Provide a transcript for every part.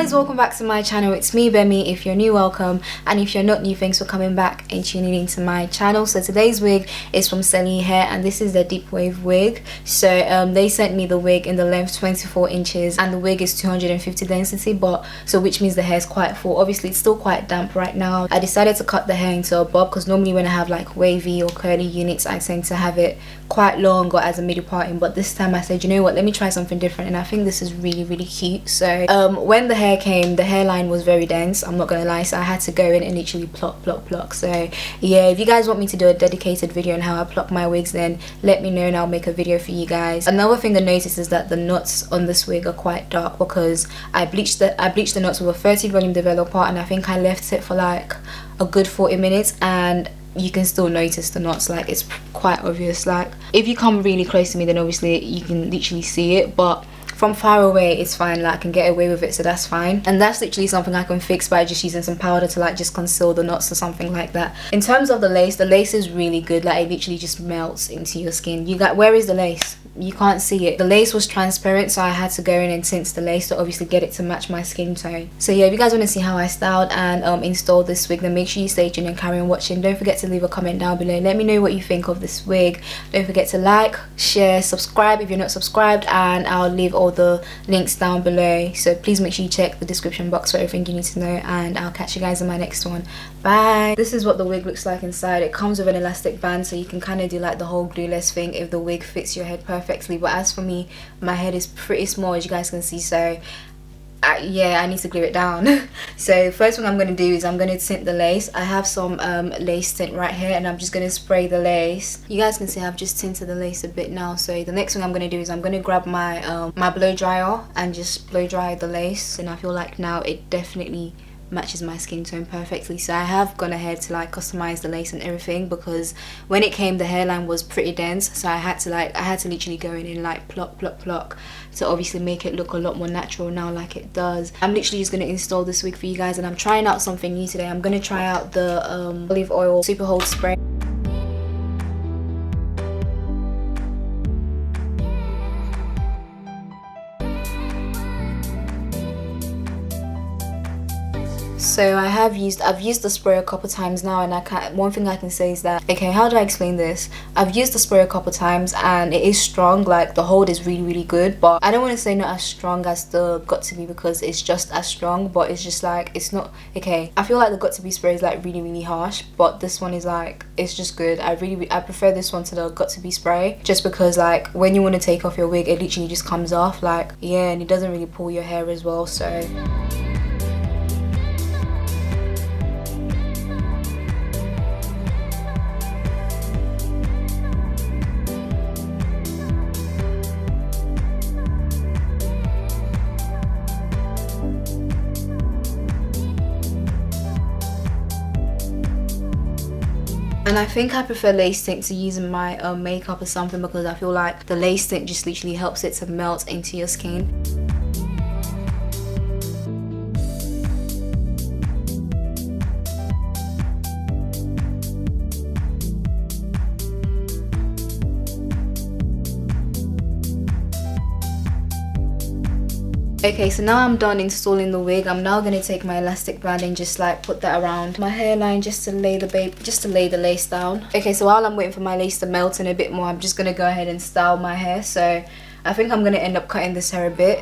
guys, welcome back to my channel. It's me, Bemi. If you're new, welcome, and if you're not new, thanks for coming back and tuning into my channel. So today's wig is from Celie hair, and this is the deep wave wig. So they sent me the wig in the length 24 inches, and the wig is 250 density, but so which means the hair is quite full. Obviously it's still quite damp right now. I decided to cut the hair into a bob because normally when I have like wavy or curly units, I tend to have it quite long or as a middle parting, but this time I said, you know what, let me try something different, and I think this is really cute. So when the hair came, the hairline was very dense, I'm not gonna lie, so I had to go in and literally pluck. So yeah, if you guys want me to do a dedicated video on how I pluck my wigs, then let me know and I'll make a video for you guys. Another thing I noticed is that the knots on this wig are quite dark because I bleached the knots with a 30 volume developer, and I think I left it for like a good 40 minutes, and you can still notice the knots. Like, it's quite obvious. Like, if you come really close to me, then obviously you can literally see it, but from far away it's fine. Like, I can get away with it, so that's fine. And that's literally something I can fix by just using some powder to like just conceal the knots or something like that. In terms of the lace is really good. Like, it literally just melts into your skin. You got, where is the lace? You can't see it. The lace was transparent, so I had to go in and tinge the lace to obviously get it to match my skin tone. So yeah, if you guys want to see how I styled and installed this wig, then make sure you stay tuned and carry on watching. Don't forget to leave a comment down below. Let me know what you think of this wig. Don't forget to like, share, subscribe if you're not subscribed, and I'll leave all the links down below. So please make sure you check the description box for everything you need to know, and I'll catch you guys in my next one. Bye. This is what the wig looks like inside. It comes with an elastic band, so you can kind of do like the whole glueless thing if the wig fits your head perfectly. But as for me, my head is pretty small, as you guys can see, so yeah, I need to glue it down. So first thing I'm going to do is I'm going to tint the lace. I have some lace tint right here, and I'm just going to spray the lace. You guys can see I've just tinted the lace a bit now. So the next thing I'm going to do is I'm going to grab my my blow dryer and just blow dry the lace, and I feel like now it definitely matches my skin tone perfectly. So I have gone ahead to like customize the lace and everything, because when it came, the hairline was pretty dense, so I had to literally go in and like pluck to obviously make it look a lot more natural now, like it does. I'm literally just going to install this wig for you guys, and I'm trying out something new today. I'm going to try out the olive oil super hold spray. So I've used the spray a couple times now, and one thing I can say is that, okay, how do I explain this? I've used the spray a couple times and it is strong. Like, the hold is really good, but I don't want to say not as strong as the Got To Be, because it's just as strong, but it's just like, it's not okay. I feel like the Got To Be spray is like really harsh, but this one is like, it's just good. I prefer this one to the Got To Be spray, just because like when you want to take off your wig, it literally just comes off, like, yeah, and it doesn't really pull your hair as well. So and I think I prefer lace tint to using my makeup or something, because I feel like the lace tint just literally helps it to melt into your skin. Okay, so now I'm done installing the wig. I'm now going to take my elastic band and just like put that around my hairline just to lay the lace down. Okay, so while I'm waiting for my lace to melt in a bit more, I'm just going to go ahead and style my hair. So I think I'm going to end up cutting this hair a bit.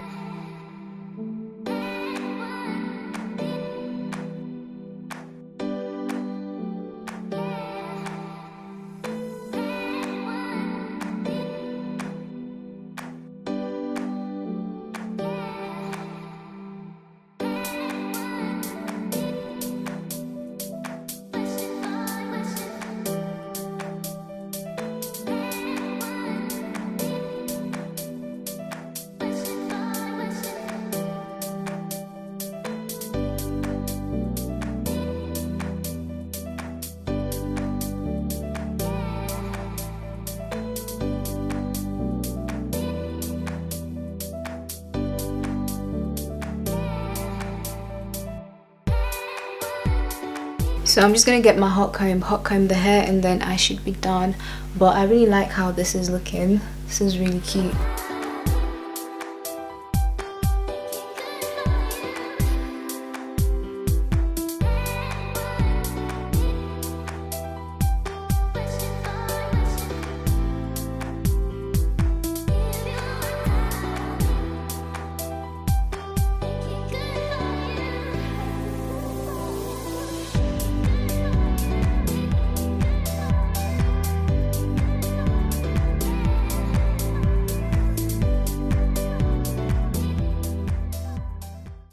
So I'm just gonna get my hot comb the hair, and then I should be done. But I really like how this is looking. This is really cute.